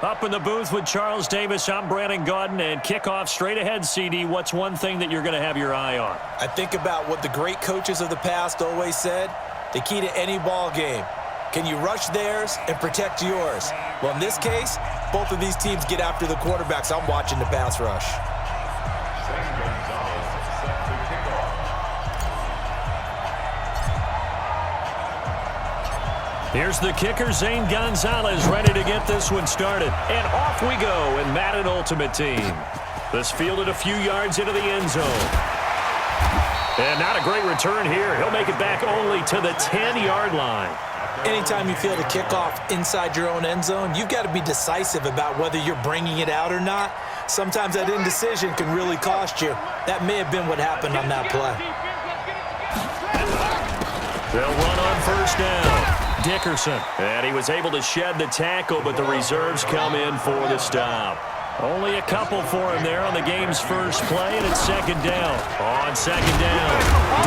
Up in the booth with Charles Davis, I'm Brandon Gaudin, and kickoff straight ahead, CD. What's one thing that you're going to have your eye on? I think about what the great coaches of the past always said. The key to any ball game. Can you rush theirs and protect yours? Well, in this case, both of these teams get after the quarterbacks. I'm watching the pass rush. Here's the kicker, Zane Gonzalez, ready to get this one started. And off we go in Madden Ultimate Team. This fielded a few yards into the end zone. And not a great return here. He'll make it back only to the 10-yard line. Anytime you field a kickoff inside your own end zone, you've got to be decisive about whether you're bringing it out or not. Sometimes that indecision can really cost you. That may have been what happened on that play. They'll run on first down. Dickerson. And he was able to shed the tackle, but the reserves come in for the stop. Only a couple for him there on the game's first play, and it's second down. On second down,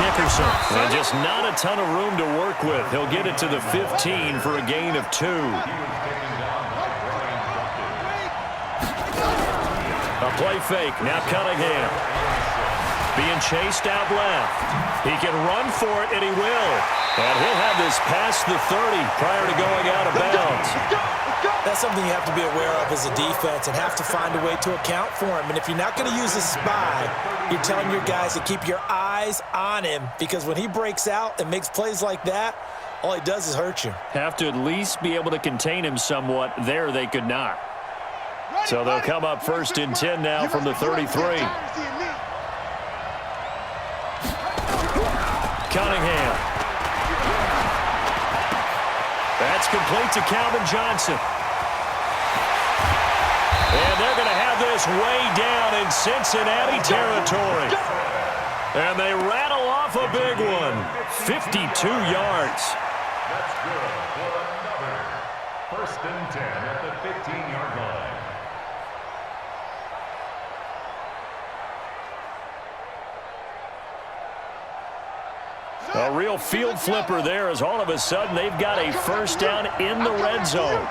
Dickerson. And just not a ton of room to work with. He'll get it to the 15 for a gain of 2. A play fake. Now Cunningham. Being chased out left. He can run for it, and he will. And he'll have this past the 30 prior to going out of bounds. That's something you have to be aware of as a defense and have to find a way to account for him. And if you're not going to use a spy, you're telling your guys to keep your eyes on him, because when he breaks out and makes plays like that, all he does is hurt you. Have to at least be able to contain him somewhat. There they could not. So they'll come up first and 10 now from the 33. Cunningham. That's complete to Calvin Johnson. And they're going to have this way down in Cincinnati territory. And they rattle off a big one. 52 yards. That's good for another first and 10 at the 15-yard line. A real field flipper there, as all of a sudden they've got a first down in the red zone.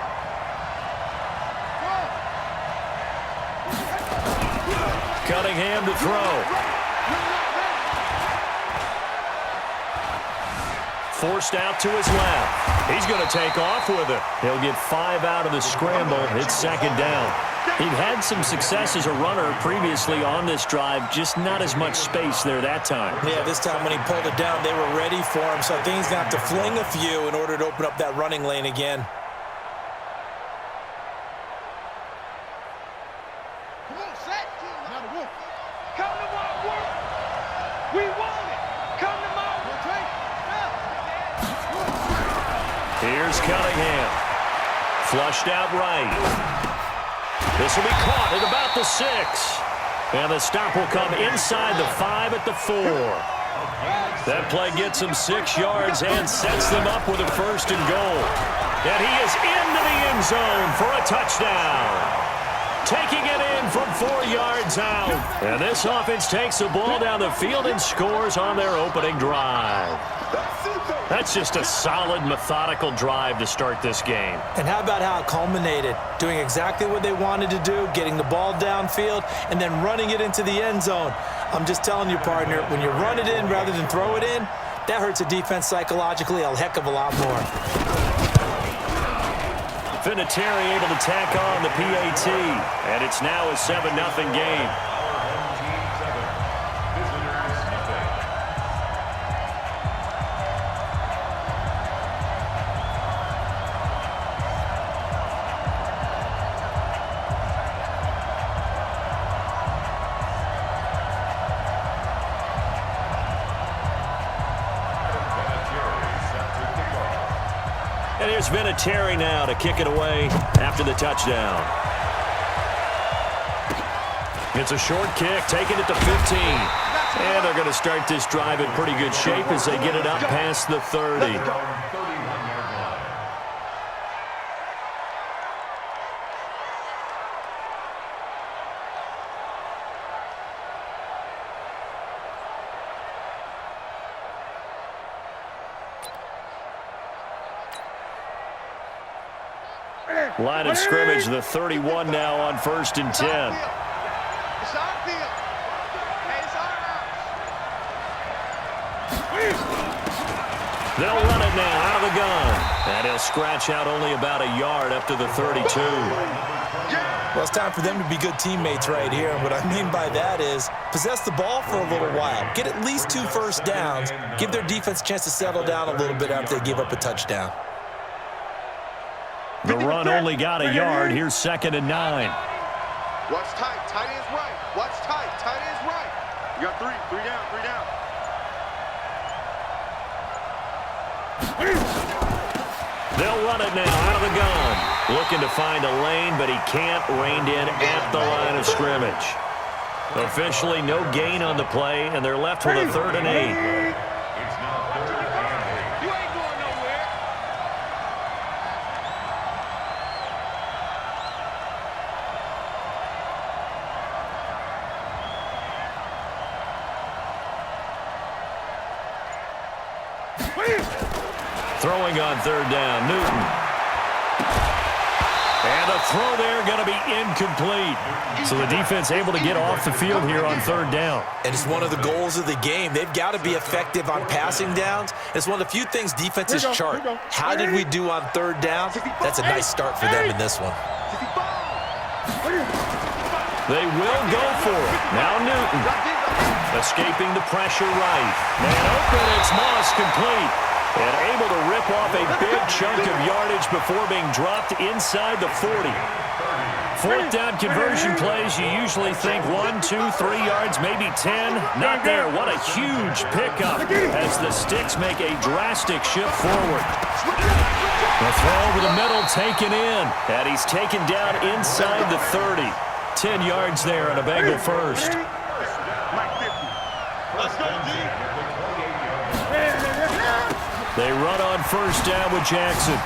Cunningham to throw. Forced out to his left. He's going to take off with it. He'll get 5 out of the scramble. It's second down. He'd had some success as a runner previously on this drive, just not as much space there that time. Yeah, this time when he pulled it down, they were ready for him, so I think he's going to have to fling a few in order to open up that running lane again. Come on, set. Now to work. Come to my work. We want it. Come to my work. Here's Cunningham. Flushed out right. This will be caught at about the 6. And the stop will come inside the 5 at the 4. That play gets him 6 yards and sets them up with a first and goal. And he is into the end zone for a touchdown. Taking it in from 4 yards out. And this offense takes the ball down the field and scores on their opening drive. That's just a solid, methodical drive to start this game. And how about how it culminated? Doing exactly what they wanted to do, getting the ball downfield, and then running it into the end zone. I'm just telling you, partner, when you run it in rather than throw it in, that hurts a defense psychologically a heck of a lot more. Vinatieri able to tack on the PAT, and it's now a 7-0 game. And here's Vinatieri now to kick it away after the touchdown. It's a short kick, taking it to 15. And they're going to start this drive in pretty good shape as they get it up past the 30. Line of scrimmage, the 31 now on 1st and 10. It's our field. Hey, it's our house. They'll run it now out of the gun. And he'll scratch out only about a yard up to the 32. Well, it's time for them to be good teammates right here. And what I mean by that is possess the ball for a little while. Get at least 2 first downs. Give their defense a chance to settle down a little bit after they give up a touchdown. The run only got a yard. Here's 2nd and 9. Watch tight. Tight end's right. Watch tight. Tight end's right. You got 3. 3 down. 3 down. They'll run it now out of the gun. Looking to find a lane, but he can't. Reined in at the line of scrimmage. Officially no gain on the play, and they're left with a 3rd and 8. It's now 3rd and 8. You ain't going nowhere. Throwing on 3rd down, Newton. And the throw there going to be incomplete. So the defense able to get off the field here on 3rd down. And it's one of the goals of the game. They've got to be effective on passing downs. It's one of the few things defenses chart. How did we do on 3rd down? That's a nice start for them in this one. They will go for it. Now Newton. Escaping the pressure right. Man open, it's Moss complete. And able to rip off a big chunk of yardage before being dropped inside the 40. 4th down conversion plays, you usually think 1, 2, 3 yards, maybe 10. Not there. What a huge pickup as the Sticks make a drastic shift forward. The throw over the middle taken in. And he's taken down inside the 30. 10 yards there on a Bengal first. Let's go, D. They run on 1st down with Jackson.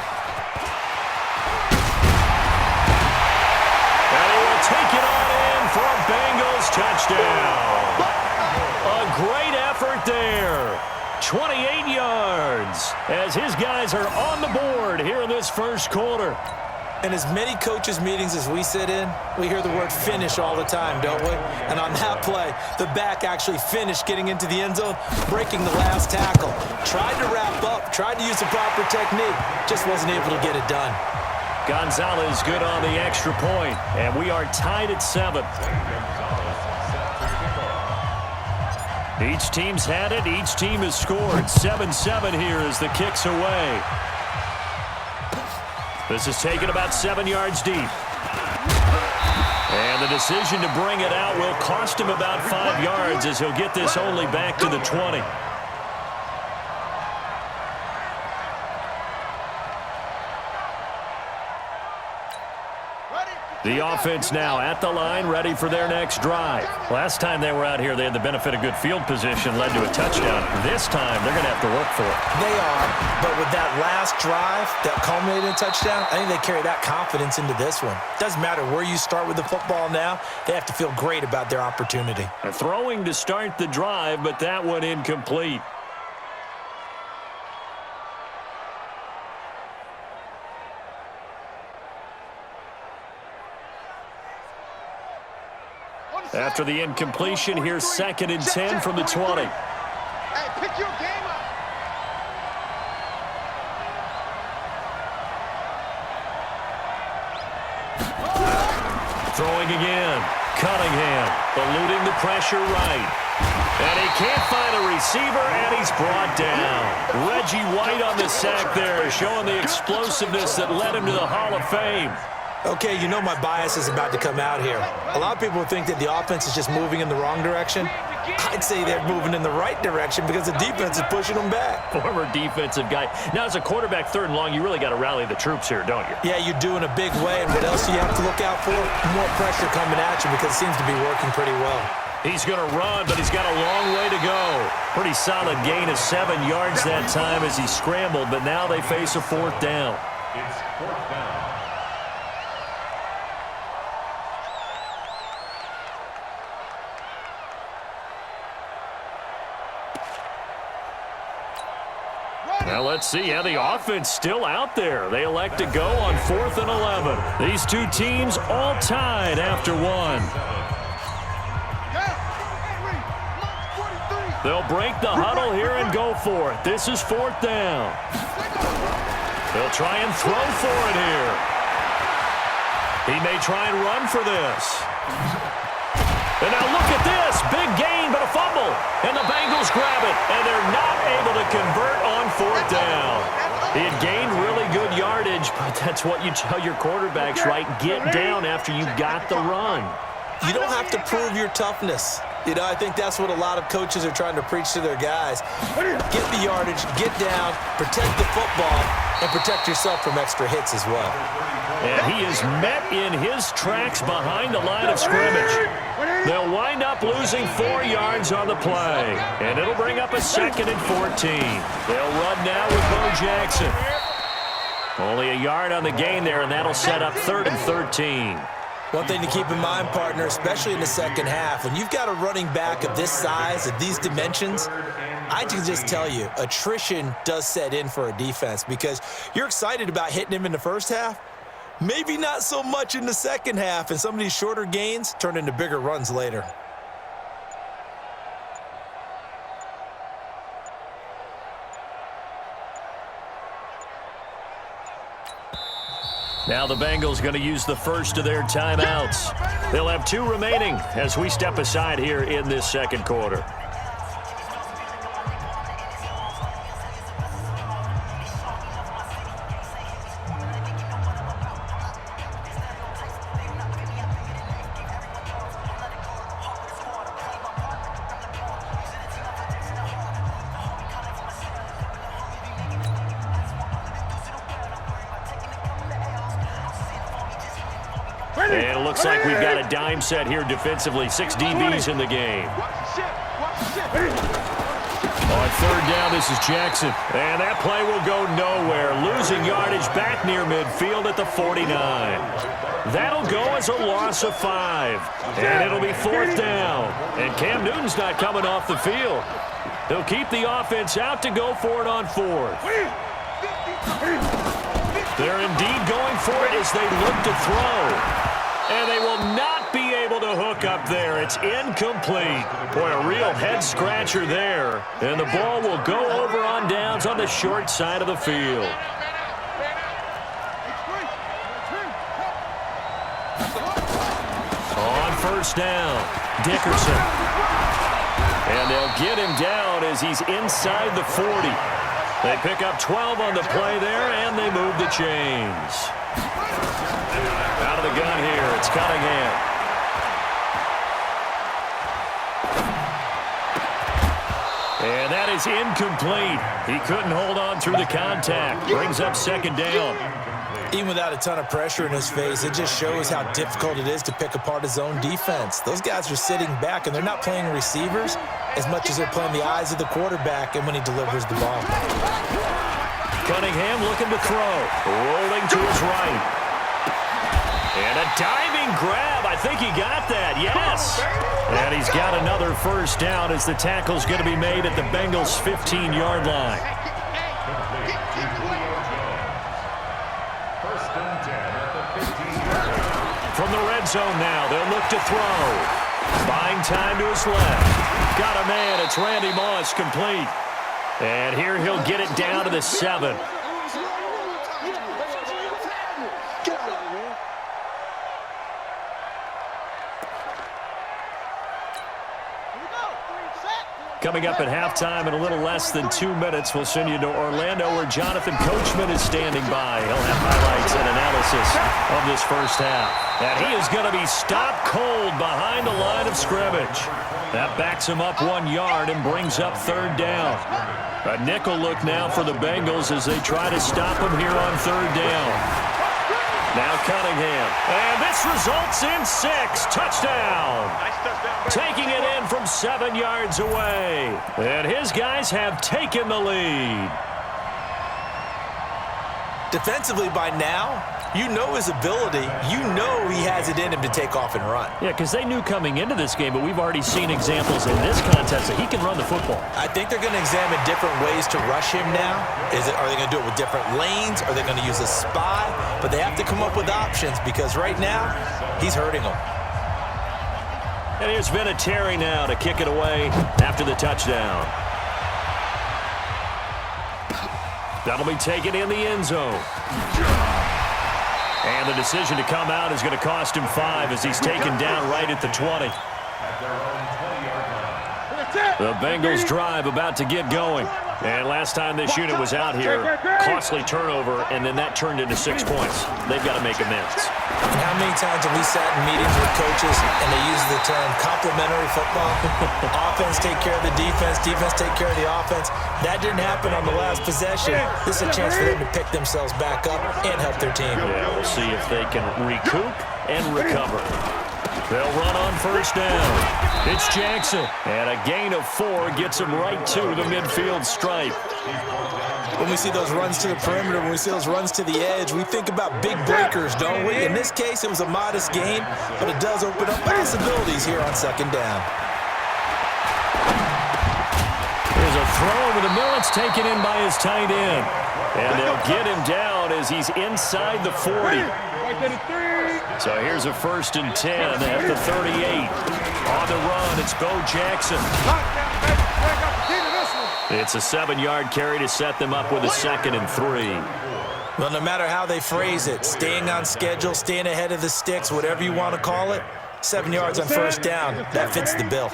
And he will take it on in for a Bengals touchdown. A great effort there. 28 yards as his guys are on the board here in this 1st quarter. In as many coaches' meetings as we sit in, we hear the word finish all the time, don't we? And on that play, the back actually finished getting into the end zone, breaking the last tackle. Tried to wrap up, tried to use the proper technique, just wasn't able to get it done. Gonzalez good on the extra point, and we are tied at 7. Each team's had it, each team has scored. 7-7 here as the kick's away. This is taken about 7 yards deep. And the decision to bring it out will cost him about 5 yards as he'll get this only back to the 20. The offense now at the line, ready for their next drive. Last time they were out here, they had the benefit of good field position, led to a touchdown. This time, they're going to have to work for it. They are, but with that last drive that culminated in a touchdown, I think they carry that confidence into this one. Doesn't matter where you start with the football now, they have to feel great about their opportunity. Throwing to start the drive, but that one incomplete. After the incompletion, here's 2nd and 10 from the 20. Hey, pick your game up. Throwing again. Cunningham eluding the pressure right. And he can't find a receiver, and he's brought down. Reggie White on the sack there, showing the explosiveness that led him to the Hall of Fame. Okay, you know my bias is about to come out here. A lot of people think that the offense is just moving in the wrong direction. I'd say they're moving in the right direction because the defense is pushing them back. Former defensive guy. Now, as a quarterback 3rd and long, you really got to rally the troops here, don't you? Yeah, you do in a big way. And what else do you have to look out for? More pressure coming at you because it seems to be working pretty well. He's going to run, but he's got a long way to go. Pretty solid gain of 7 yards that time as he scrambled, but now they face a 4th down. It's 4th down. Now let's see how the offense still out there. They elect to go on 4th and 11. These two teams all tied after one. They'll break the huddle here and go for it. This is 4th down. They'll try and throw for it here. He may try and run for this. And now look at this. Big gain, but a fumble. And the Bengals grab it. And they're not able to convert on 4th down. He had gained really good yardage, but that's what you tell your quarterbacks, right? Get down after you got the run. You don't have to prove your toughness. You know, I think that's what a lot of coaches are trying to preach to their guys. Get the yardage, get down, protect the football, and protect yourself from extra hits as well. And he is met in his tracks behind the line of scrimmage. They'll wind up losing 4 yards on the play. And it'll bring up a 2nd and 14. They'll run now with Bo Jackson. Only a yard on the gain there, and that'll set up 3rd and 13. One thing to keep in mind, partner, especially in the second half, when you've got a running back of this size, of these dimensions, I can just tell you, attrition does set in for a defense because you're excited about hitting him in the first half. Maybe not so much in the second half, and some of these shorter gains turn into bigger runs later. Now the Bengals going to use the first of their timeouts. They'll have 2 remaining as we step aside here in this second quarter. And it looks like we've got a dime set here defensively. 6 DBs in the game. On 3rd down, this is Jackson. And that play will go nowhere. Losing yardage back near midfield at the 49. That'll go as a loss of 5. And it'll be 4th down. And Cam Newton's not coming off the field. They'll keep the offense out to go for it on 4th. They're indeed going for it as they look to throw. And they will not be able to hook up there. It's incomplete. Boy, a real head-scratcher there. And the ball will go over on downs on the short side of the field. On 1st down, Dickerson. And they'll get him down as he's inside the 40. They pick up 12 on the play there, and they move the chains. Out of the gun here, it's Cunningham. And that is incomplete. He couldn't hold on through the contact. Brings up 2nd down. Even without a ton of pressure in his face, it just shows how difficult it is to pick apart his own defense. Those guys are sitting back, and they're not playing receivers as much as they're playing the eyes of the quarterback and when he delivers the ball. Cunningham looking to throw. Rolling to his right. And a diving grab. I think he got that. Yes. And he's got another 1st down as the tackle's going to be made at the Bengals' 15-yard line. From the red zone now, they'll look to throw. Buying time to his left. Got a man. It's Randy Moss, complete. And here he'll get it down to the 7. Coming up at halftime in a little less than 2 minutes, we'll send you to Orlando where Jonathan Coachman is standing by. He'll have highlights and analysis of this first half. And he is going to be stopped cold behind the line of scrimmage. That backs him up 1 yard and brings up 3rd down. A nickel look now for the Bengals as they try to stop him here on 3rd down. Now Cunningham. And this results in 6. Touchdown. Taking it in from 7 yards away. And his guys have taken the lead. Defensively by now, You know his ability. You know he has it in him to take off and run. Yeah, because they knew coming into this game, but we've already seen examples in this contest that he can run the football. I think they're going to examine different ways to rush him now. Are they going to do it with different lanes? Are they going to use a spy? But they have to come up with options because right now, he's hurting them. And here's Vinatieri now to kick it away after the touchdown. That'll be taken in the end zone. And the decision to come out is going to cost him 5 as he's taken down right at the 20. The Bengals drive about to get going. And last time this unit was out here, costly turnover, and then that turned into 6 points. They've got to make amends. And how many times have we sat in meetings with coaches and they use the term complementary football? Offense take care of the defense, defense take care of the offense. That didn't happen on the last possession. This is a chance for them to pick themselves back up and help their team. Yeah, we'll see if they can recoup and recover. They'll run on first down. It's Jackson. And a gain of 4 gets him right to the midfield stripe. When we see those runs to the perimeter, when we see those runs to the edge, we think about big breakers, don't we? In this case, it was a modest gain, but it does open up possibilities here on second down. There's a throw over the middle. It's taken in by his tight end. And they'll get him down as he's inside the 40. So here's a 1st and 10 at the 38. On the run, it's Bo Jackson. It's a 7-yard carry to set them up with a 2nd and 3. Well, no matter how they phrase it, staying on schedule, staying ahead of the sticks, whatever you want to call it, 7 yards on first down, that fits the bill.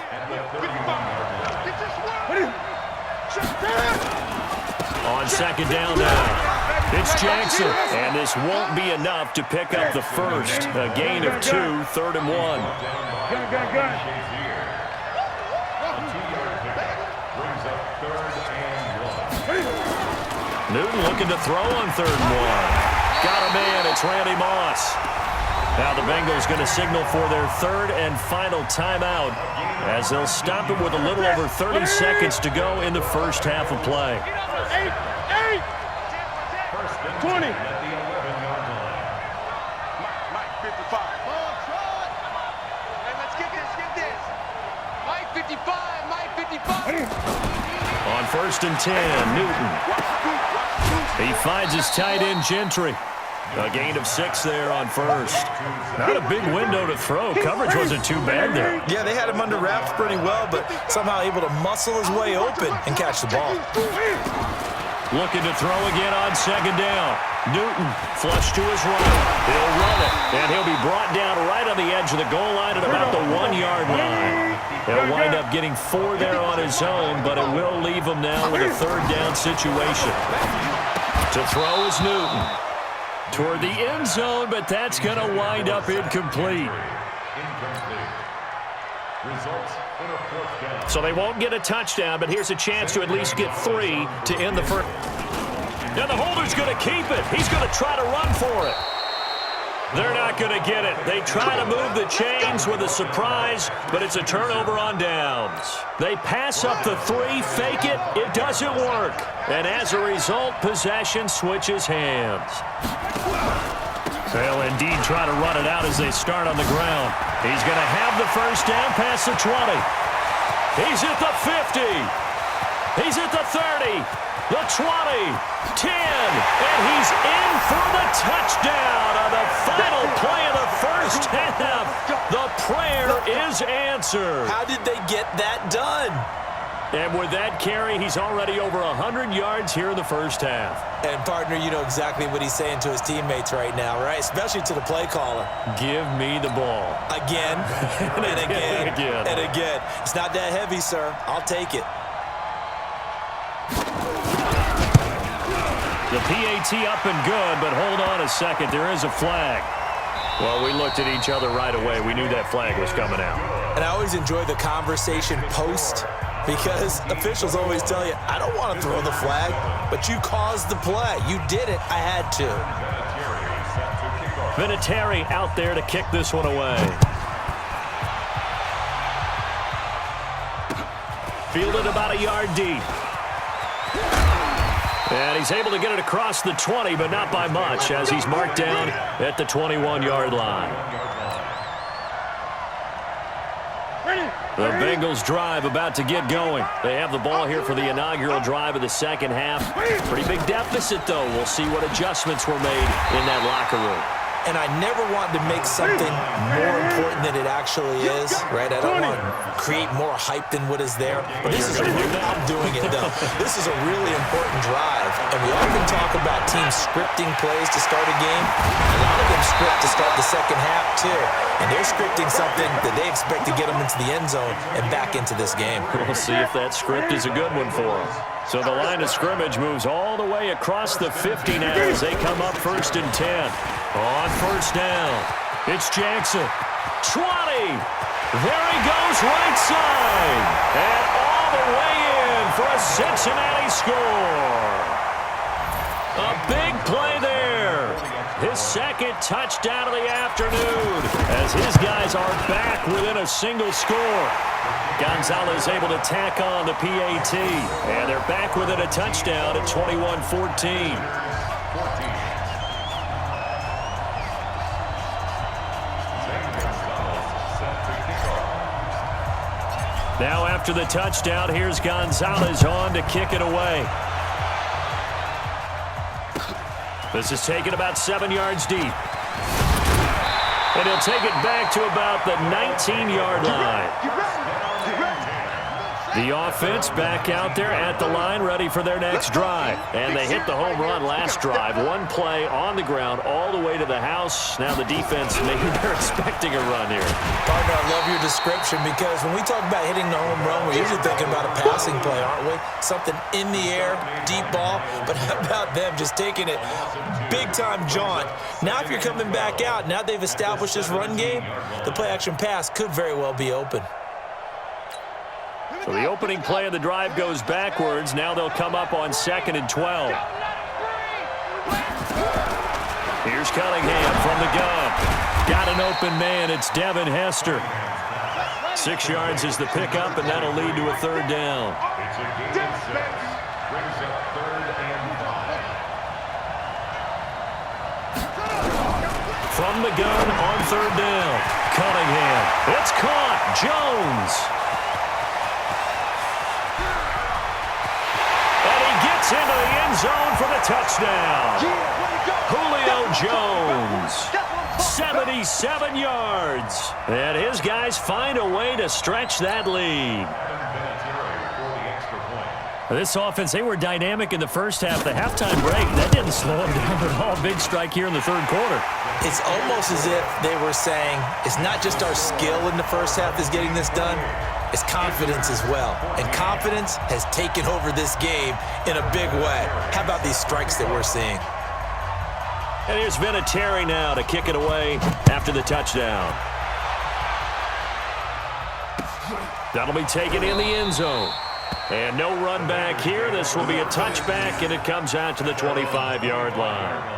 On second down now. It's Jackson, and this won't be enough to pick up the first. A gain of 2, 3rd and 1. Newton looking to throw on 3rd and 1. Got a man, it's Randy Moss. Now the Bengals going to signal for their 3rd and final timeout as they'll stop it with a little over 30 seconds to go in the first half of play. 20. At the 11-yard line. Mike 55. Hey, let's get this. Mike 55, Mike 55. On 1st and 10, Newton. He finds his tight end, Gentry. A gain of 6 there on 1st. Not a big window to throw. Coverage wasn't too bad there. Yeah, they had him under wraps pretty well, but somehow able to muscle his way open and catch the ball. Looking to throw again on 2nd down. Newton flush to his right. He'll run it, and he'll be brought down right on the edge of the goal line at about the 1-yard line. He'll wind up getting 4 there on his own, but it will leave him now with a 3rd down situation. To throw is Newton. Toward the end zone, but that's going to wind up incomplete. Results in a 4th down. So they won't get a touchdown, but here's a chance to at least get 3 to end the first. Now the holder's going to keep it. He's going to try to run for it. They're not going to get it. They try to move the chains with a surprise, but it's a turnover on downs. They pass up the 3, fake it. It doesn't work. And as a result, possession switches hands. They'll indeed try to run it out as they start on the ground. He's going to have the first down past the 20. He's at the 50. He's at the 30. The 20. 10. And he's in for the touchdown on the final play of the first half. The prayer is answered. How did they get that done? And with that carry, he's already over 100 yards here in the first half. And, partner, you know exactly what he's saying to his teammates right now, right? Especially to the play caller. Give me the ball. Again, and again, and again. It's not that heavy, sir. I'll take it. The PAT up and good, but hold on a second. There is a flag. Well, we looked at each other right away. We knew that flag was coming out. And I always enjoy the conversation post because officials always tell you, I don't want to throw the flag, but you caused the play. You did it. I had to. Vinatieri out there to kick this one away. Fielded about a yard deep. And he's able to get it across the 20, but not by much, as he's marked down at the 21-yard line. The Bengals drive about to get going. They have the ball here for the inaugural drive of the second half. Pretty big deficit, though. We'll see what adjustments were made in that locker room. And I never want to make something more important than it actually is, right? I don't want to create more hype than what is there. But this is I'm doing it, though. This is a really important drive. And we often talk about teams scripting plays to start a game. A lot of them script to start the second half, too. And they're scripting something that they expect to get them into the end zone and back into this game. We'll see if that script is a good one for them. So the line of scrimmage moves all the way across the 50 now as they come up 1st and 10. On first down, it's Jackson. 20. There he goes right side. And all the way in for a Cincinnati score. A big play there. His second touchdown of the afternoon as his guys are back within a single score. Gonzalez able to tack on the PAT, and they're back within a touchdown at 21-14. Now after the touchdown, here's Gonzalez on to kick it away. This is taken about 7 yards deep. And he'll take it back to about the 19-yard line. The offense back out there at the line, ready for their next drive. And they hit the home run last drive. One play on the ground all the way to the house. Now the defense, maybe they're expecting a run here. Partner, I love your description because when we talk about hitting the home run, we're usually thinking about a passing play, aren't we? Something in the air, deep ball. But how about them just taking it big-time jaunt? Now if you're coming back out, now they've established this run game, the play-action pass could very well be open. So the opening play of the drive goes backwards. Now they'll come up on 2nd and 12. Here's Cunningham from the gun. Got an open man. It's Devin Hester. 6 yards is the pickup, and that'll lead to a 3rd down. It's a gain of 6. Brings up 3rd and 5. From the gun on 3rd down. Cunningham. It's caught. Jones. Into the end zone for the touchdown. Julio Jones, 77 yards. And his guys find a way to stretch that lead. This offense, they were dynamic in the first half. The halftime break, that didn't slow them down at all. Big strike here in the 3rd quarter. It's almost as if they were saying, it's not just our skill in the first half that's getting this done. It's confidence as well. And confidence has taken over this game in a big way. How about these strikes that we're seeing? And here's Vinatieri now to kick it away after the touchdown. That'll be taken in the end zone. And no run back here. This will be a touchback, and it comes out to the 25-yard line.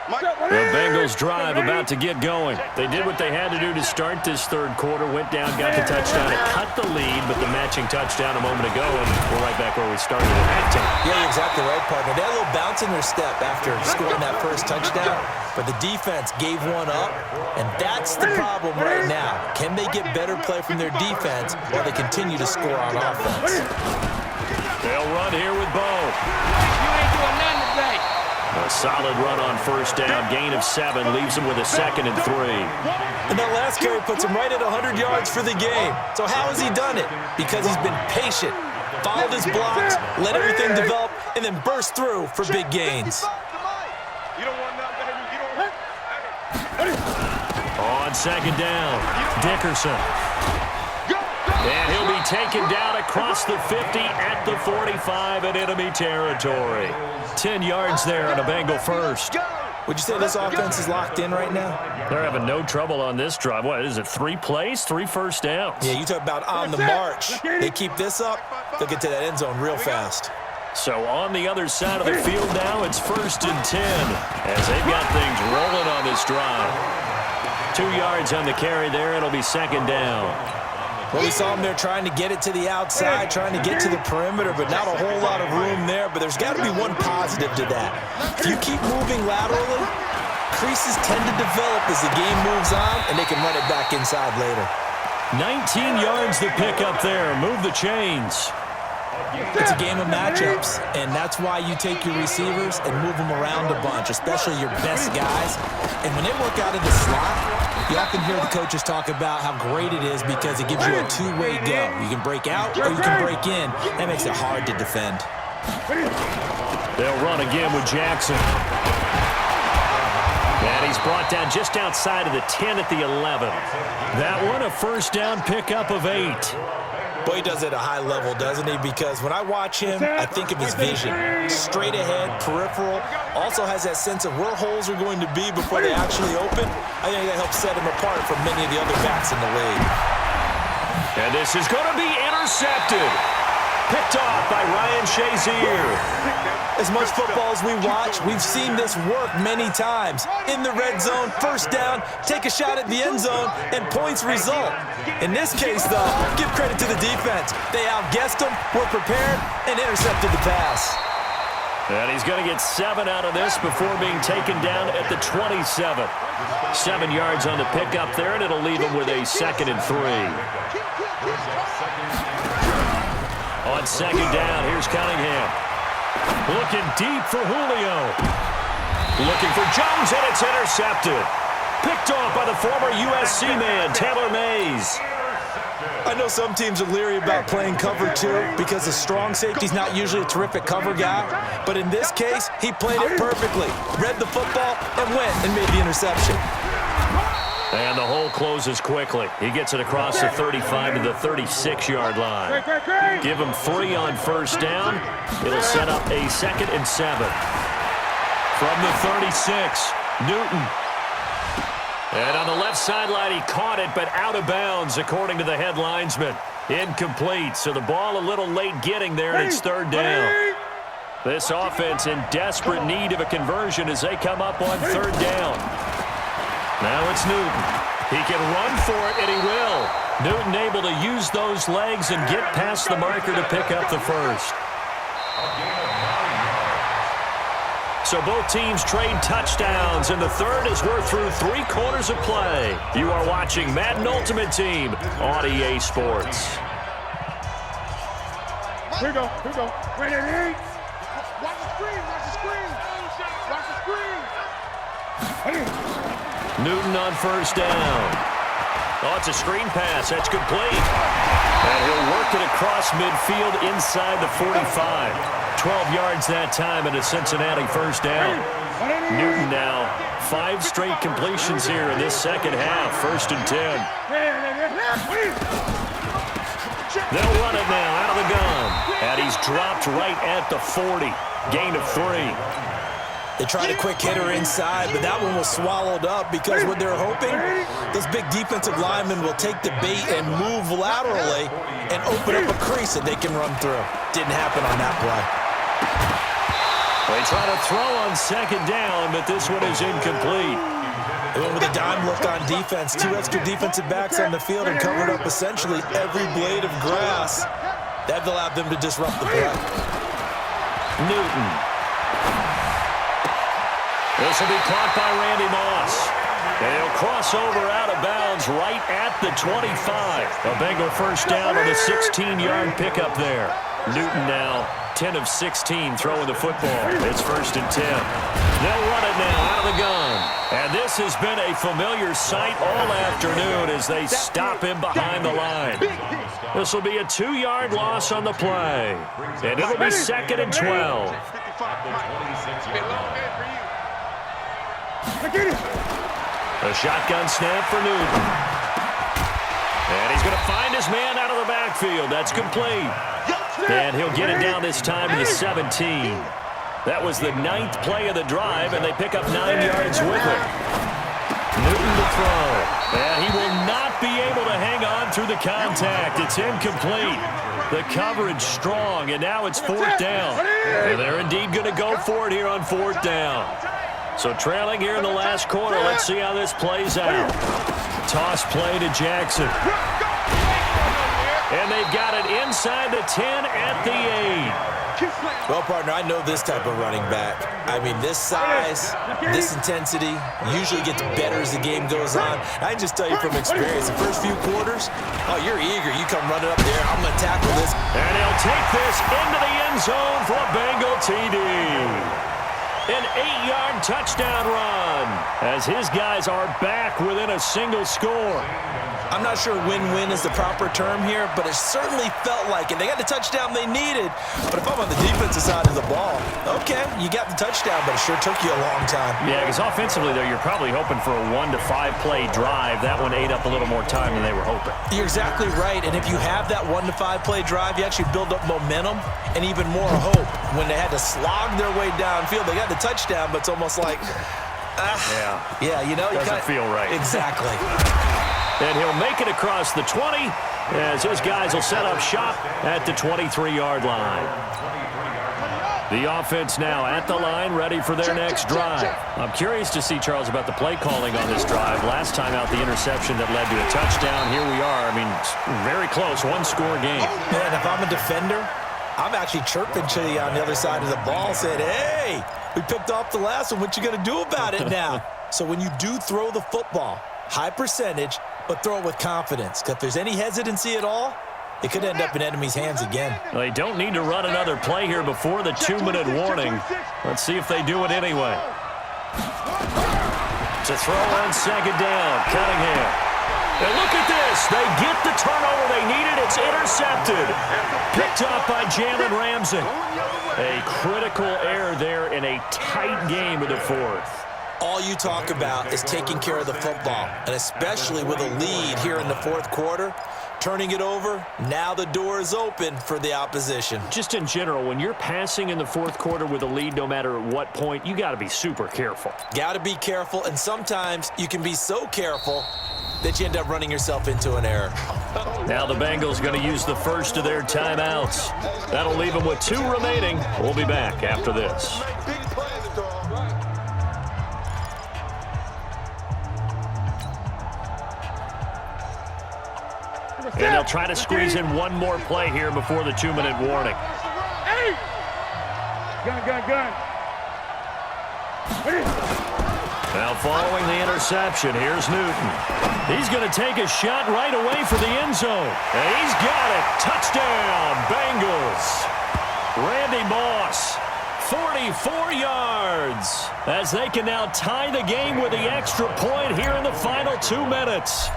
The Bengals drive about to get going. They did what they had to do to start this 3rd quarter. Went down, got the touchdown, and cut the lead, but the matching touchdown a moment ago, and we're right back where we started at halftime. Yeah, you're exactly right, partner. They had a little bounce in their step after scoring that first touchdown, but the defense gave one up, and that's the problem right now. Can they get better play from their defense while they continue to score on offense? They'll run here with Bo. You ain't doing nothing today. A solid run on 1st down. Gain of 7 leaves him with a 2nd and 3. And that last carry puts him right at 100 yards for the game. So how has he done it? Because he's been patient, followed his blocks, let everything develop, and then burst through for big gains. On 2nd down, Dickerson. And he'll be taken down across the 50 at the 45 in enemy territory. 10 yards there on a Bengal first. Would you say this offense is locked in right now? They're having no trouble on this drive. What is it, 3 plays, 3 first downs? Yeah, you talk about on the march. They keep this up, they'll get to that end zone real fast. So on the other side of the field now, it's 1st and 10 as they've got things rolling on this drive. 2 yards on the carry there. It'll be 2nd down. Well, we saw him there trying to get it to the outside, trying to get to the perimeter, but not a whole lot of room there. But there's got to be one positive to that. If you keep moving laterally, creases tend to develop as the game moves on, and they can run it back inside later. 19 yards to pick up there. Move the chains. It's a game of matchups, and that's why you take your receivers and move them around a bunch, especially your best guys. And when they work out of the slot, you often hear the coaches talk about how great it is because it gives you a two-way go. You can break out or you can break in. That makes it hard to defend. They'll run again with Jackson. And he's brought down just outside of the 10 at the 11. That one a first down pickup of 8. Boy, he does it at a high level, doesn't he? Because when I watch him, I think of his vision. Straight ahead, peripheral. Also has that sense of where holes are going to be before they actually open. I think that helps set him apart from many of the other backs in the league. And this is going to be intercepted. Picked off by Ryan Shazier. As much football as we watch, we've seen this work many times. In the red zone, first down, take a shot at the end zone, and points result. In this case, though, give credit to the defense. They outguessed them, were prepared, and intercepted the pass. And he's going to get 7 out of this before being taken down at the 27. 7 yards on the pickup there, and it'll leave him with a 2nd and 3. On 2nd down, here's Cunningham. Looking deep for Julio. Looking for Jones, and it's intercepted. Picked off by the former USC man, Taylor Mays. I know some teams are leery about playing cover 2 because the strong safety's not usually a terrific cover guy. But in this case, he played it perfectly. Read the football and went and made the interception. And the hole closes quickly. He gets it across the 35 to the 36-yard line. Give him 3 on first down. It'll set up a 2nd and 7. From the 36, Newton. And on the left sideline, he caught it, but out of bounds, according to the head linesman. Incomplete, so the ball a little late getting there, and it's 3rd down. This offense in desperate need of a conversion as they come up on 3rd down. Now it's Newton. He can run for it, and he will. Newton able to use those legs and get past the marker to pick up the first. So both teams trade touchdowns, and the third as we're through 3 quarters of play. You are watching Madden Ultimate Team on EA Sports. Here we go. Wait, it. Watch the screen. Watch the screen. Newton on first down. Oh, it's a screen pass. That's complete. And he'll work it across midfield inside the 45. 12 yards that time and a Cincinnati first down. Newton now 5 straight completions here in this second half. 1st and 10. They'll run it now out of the gun. And he's dropped right at the 40. Gain of 3. They tried a quick hitter inside, but that one was swallowed up because what they're hoping, those big defensive linemen will take the bait and move laterally and open up a crease that they can run through. Didn't happen on that play. They try to throw on 2nd down, but this one is incomplete. They went with a dime look on defense. 2 extra defensive backs on the field and covered up essentially every blade of grass. That allowed them to disrupt the play. Newton. This will be caught by Randy Moss. And he'll cross over out of bounds right at the 25. A Bengal first down on a 16-yard pickup there. Newton now 10 of 16 throwing the football. It's 1st and 10. They'll run it now out of the gun. And this has been a familiar sight all afternoon as they stop him behind the line. This will be a 2-yard loss on the play. And it'll be 2nd and 12. A shotgun snap for Newton. And he's going to find his man out of the backfield. That's complete. And he'll get it down this time to the 17. That was the 9th play of the drive, and they pick up 9 yards with it. Newton to throw. And he will not be able to hang on through the contact. It's incomplete. The coverage strong, and now it's 4th down. And they're indeed going to go for it here on 4th down. So trailing here in the last quarter, let's see how this plays out. Toss play to Jackson. And they've got it inside the 10 at the 8. Well, partner, I know this type of running back. I mean, this size, this intensity usually gets better as the game goes on. I can just tell you from experience, the first few quarters, oh, you're eager. You come running up there. I'm going to tackle this. And he'll take this into the end zone for a Bengal TD. An 8-yard touchdown run as his guys are back within a single score. I'm not sure win-win is the proper term here, but it certainly felt like it. They got the touchdown they needed, but if I'm on the defensive side of the ball, okay, you got the touchdown, but it sure took you a long time. Yeah, because offensively, though, you're probably hoping for a 1 to 5 play drive. That one ate up a little more time than they were hoping. You're exactly right, and if you have that 1 to 5 play drive, you actually build up momentum and even more hope. When they had to slog their way downfield, they got the touchdown, but it's almost like, yeah, you know, doesn't feel right. Exactly. And he'll make it across the 20 as his guys will set up shop at the 23-yard line. The offense now at the line, ready for their next drive. I'm curious to see, Charles, about the play calling on this drive. Last time out, the interception that led to a touchdown. Here we are. I mean, very close, one-score game. Man, if I'm a defender, I'm actually chirping to you on the other side of the ball, saying, hey, we picked off the last one. What you going to do about it now? So when you do throw the football, high percentage, but throw it with confidence. Because if there's any hesitancy at all, it could end up in enemy's hands again. Well, they don't need to run another play here before the 2-minute warning. Let's see if they do it anyway. To throw on second down, Cunningham. And look at this. They get the turnover they needed. It's intercepted. Picked up by Jalen Ramsey. A critical error there in a tight game of the fourth. All you talk about is taking care of the football, and especially with a lead here in the fourth quarter, turning it over, now the door is open for the opposition. Just in general, when you're passing in the fourth quarter with a lead, no matter at what point, you got to be super careful. Got to be careful, and sometimes you can be so careful that you end up running yourself into an error. Now the Bengals going to use the first of their timeouts. That'll leave them with 2 remaining. We'll be back after this. And they'll try to squeeze in one more play here before the 2-minute warning. Hey! Gun. Now following the interception, here's Newton. He's going to take a shot right away for the end zone. And he's got it. Touchdown, Bengals. Randy Moss, 44 yards. As they can now tie the game with the extra point here in the final 2 minutes.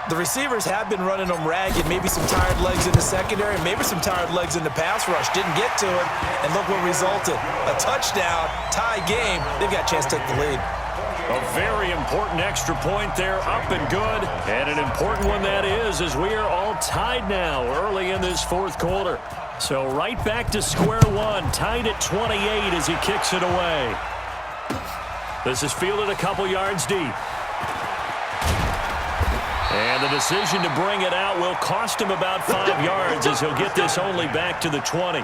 The receivers have been running them ragged. Maybe some tired legs in the secondary, maybe some tired legs in the pass rush. Didn't get to it, and look what resulted. A touchdown, tie game. They've got a chance to take the lead. A very important extra point there, up and good. And an important one that is, as we are all tied now early in this fourth quarter. So right back to square one, tied at 28 as he kicks it away. This is fielded a couple yards deep. And the decision to bring it out will cost him about 5 yards as he'll get this only back to the 20.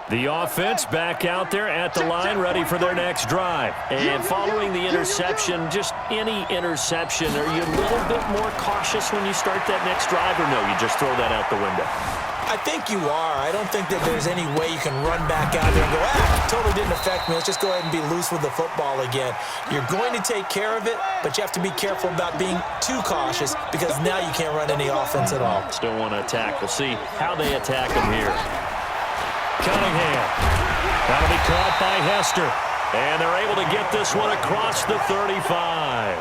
The offense back out there at the line, ready for their next drive. And following the interception, just any interception, are you a little bit more cautious when you start that next drive, or no, you just throw that out the window? I think you are. I don't think that there's any way you can run back out there and go, totally didn't affect me. Let's just go ahead and be loose with the football again. You're going to take care of it, but you have to be careful about being too cautious because now you can't run any offense at all. Still want to attack. We'll see how they attack him here. Cunningham. That'll be caught by Hester. And they're able to get this one across the 35.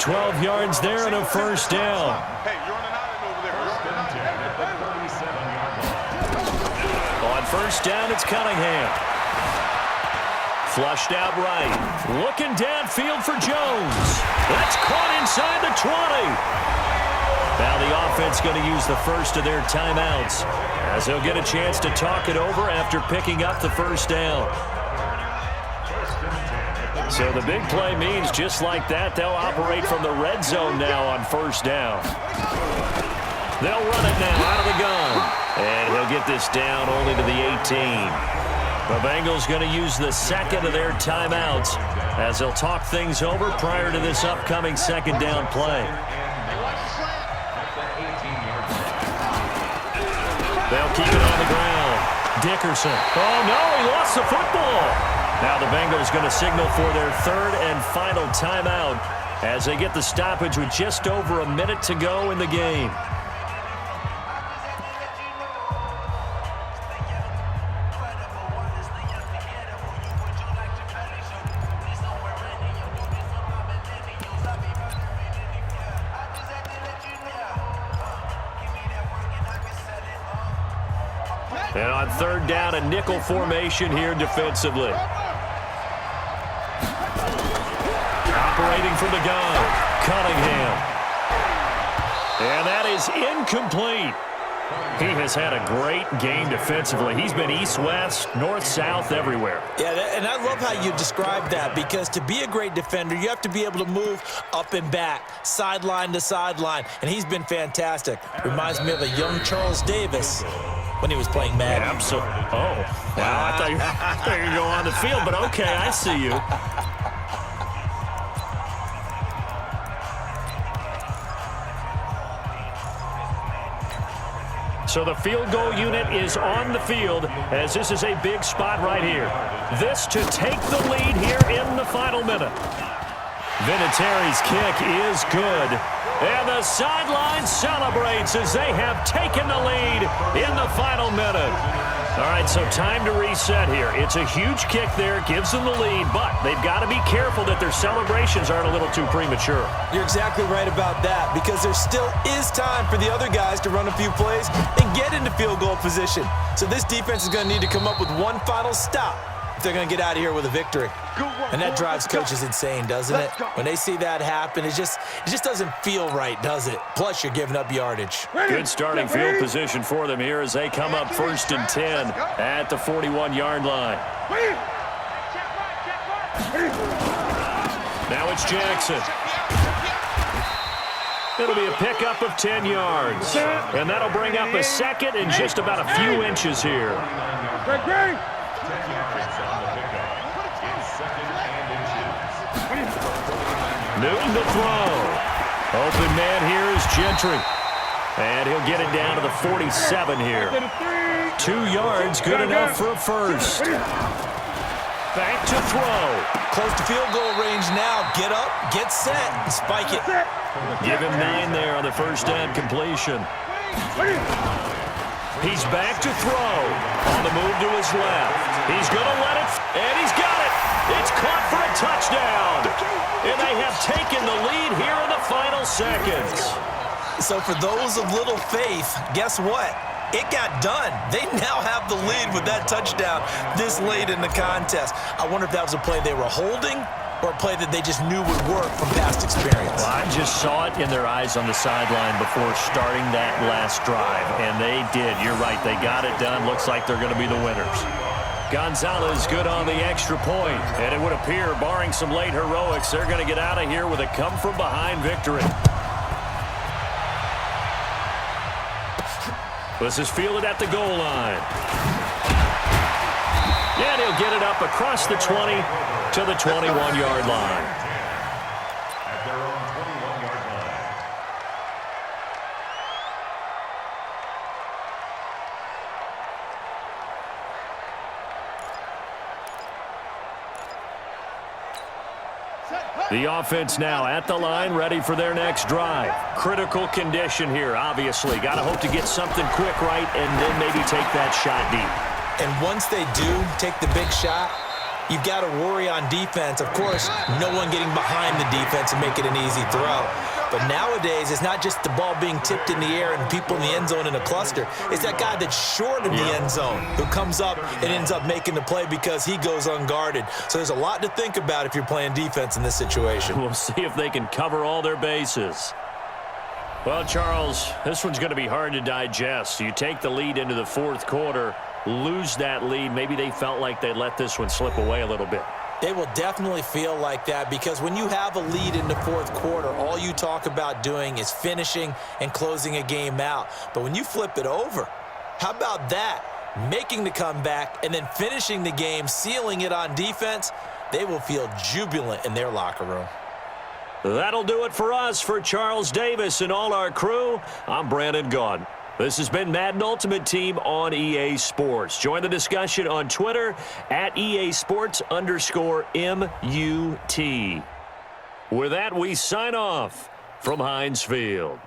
12 yards there and a first down. Hey, you're on an island over there. First and 10 at the 37-yard line. On first down, it's Cunningham. Flushed out right. Looking downfield for Jones. That's caught inside the 20. Now the offense going to use the first of their timeouts as they'll get a chance to talk it over after picking up the first down. So the big play means just like that, they'll operate from the red zone now on first down. They'll run it now out of the gun. And he'll get this down only to the 18. The Bengals going to use the second of their timeouts as they'll talk things over prior to this upcoming second down play. They'll keep it on the ground. Dickerson. Oh, no, he lost the football. Now the Bengals going to signal for their third and final timeout as they get the stoppage with just over a minute to go in the game. And on third down, a nickel formation here defensively. Operating from the gun, Cunningham. And that is incomplete. He has had a great game defensively. He's been east-west, north-south, everywhere. Yeah, and I love how you describe that, because to be a great defender, you have to be able to move up and back, sideline to sideline, and he's been fantastic. Reminds me of a young Charles Davis when he was playing Madden. Absolutely. Oh, wow. I thought you were going to go on the field, but okay, I see you. So the field goal unit is on the field as this is a big spot right here. This to take the lead here in the final minute. Vinatieri's kick is good. And the sideline celebrates as they have taken the lead in the final minute. All right, so time to reset here. It's a huge kick there, gives them the lead, but they've got to be careful that their celebrations aren't a little too premature. You're exactly right about that, because there still is time for the other guys to run a few plays and get into field goal position. So this defense is going to need to come up with one final stop if they're going to get out of here with a victory. And that drives coaches insane, doesn't it? When they see that happen, it just doesn't feel right, does it? Plus, you're giving up yardage. Good starting field position for them here as they come up 1st and 10 at the 41-yard line. Now it's Jackson. It'll be a pickup of 10 yards. And that'll bring up a second and just about a few inches here. Newton to throw. Open man here is Gentry. And he'll get it down to the 47 here. 2 yards, good enough for a first. Back to throw. Close to field goal range now. Get up, get set, and spike it. Give him 9 there on the first down completion. He's back to throw. On the move to his left. He's going to let it, and he's got it. It's caught for a touchdown. And they have taken the lead here in the final seconds. So for those of little faith, guess what? It got done. They now have the lead with that touchdown this late in the contest. I wonder if that was a play they were holding or a play that they just knew would work from past experience. Well, I just saw it in their eyes on the sideline before starting that last drive, and they did. You're right. They got it done. Looks like they're going to be the winners. Gonzalez good on the extra point, and it would appear, barring some late heroics, they're going to get out of here with a come-from-behind victory. This is fielded at the goal line. And he'll get it up across the 20 to the 21-yard line. At their own 21-yard line. The offense now at the line, ready for their next drive. Critical condition here, obviously. Got to hope to get something quick right and then maybe take that shot deep. And once they do take the big shot, you've got to worry on defense. Of course, no one getting behind the defense and make it an easy throw. But nowadays, it's not just the ball being tipped in the air and people in the end zone in a cluster. It's that guy that's short of the end zone who comes up and ends up making the play because he goes unguarded. So there's a lot to think about if you're playing defense in this situation. We'll see if they can cover all their bases. Well, Charles, this one's going to be hard to digest. You take the lead into the fourth quarter, lose that lead. Maybe they felt like they let this one slip away a little bit. They will definitely feel like that because when you have a lead in the fourth quarter, all you talk about doing is finishing and closing a game out. But when you flip it over, how about that? Making the comeback and then finishing the game, sealing it on defense, they will feel jubilant in their locker room. That'll do it for us. For Charles Davis and all our crew, I'm Brandon Gaudin. This has been Madden Ultimate Team on EA Sports. Join the discussion on Twitter at EA Sports_MUT. With that, we sign off from Heinz Field.